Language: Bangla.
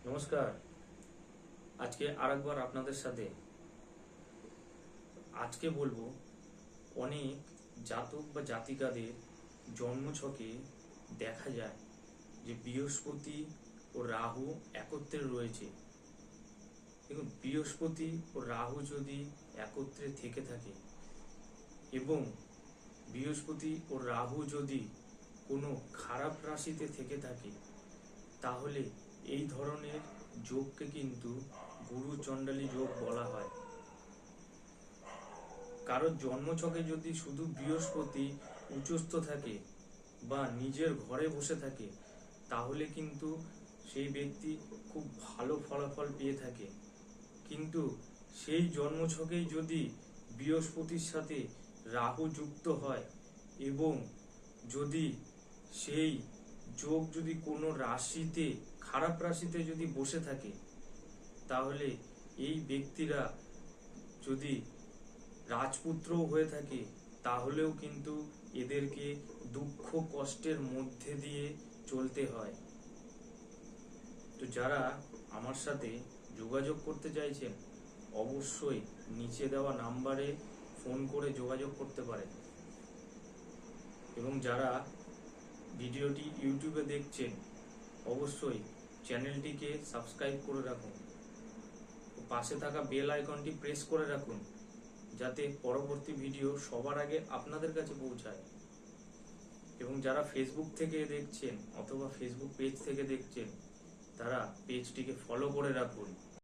নমস্কার। আজকে আরেকবার আপনাদের সাথে বলবো অনেক জাতক বা জাতিকাদের জন্মছকে দেখা যায় যে বৃহস্পতি ও রাহু একত্রে রয়েছে। দেখুন, বৃহস্পতি ও রাহু যদি একত্রে থেকে থাকে এবং বৃহস্পতি ও রাহু যদি কোনো খারাপ রাশিতে থেকে থাকে, তাহলে এই ধরনের যোগকে কিন্তু গুরু চণ্ডালী যোগ বলা হয়। কারোর জন্মছকে যদি শুধু বৃহস্পতি উচ্চস্থ থাকে বা নিজের ঘরে বসে থাকে, তাহলে কিন্তু সেই ব্যক্তি খুব ভালো ফলাফল পেয়ে থাকে। কিন্তু সেই জন্মছকেই যদি বৃহস্পতির সাথে রাহু যুক্ত হয় এবং যদি সেই যোগ যদি কোনো রাশিতে, খারাপ রাশিতে যদি বসে থাকে, তাহলে এই ব্যক্তিরা যদি রাজপুত্র হয়ে থাকে, তাহলেও কিন্তু এদেরকে দুঃখ কষ্টের মধ্যে দিয়ে চলতে হয়। তো যারা আমার সাথে যোগাযোগ করতে চাইছেন, অবশ্যই নিচে দেওয়া নাম্বারে ফোন করে যোগাযোগ করতে পারেন। এবং যারা ভিডিওটি ইউটিউবে দেখছেন, অবশ্যই চ্যানেলটিকে সাবস্ক্রাইব করে রাখুন, পাশে থাকা বেল আইকনটি প্রেস করে রাখুন, যাতে পরবর্তী ভিডিও সবার আগে আপনাদের কাছে পৌঁছায়। এবং যারা ফেসবুক থেকে দেখছেন অথবা ফেসবুক পেজ থেকে দেখছেন, তারা পেজটিকে ফলো করে রাখুন।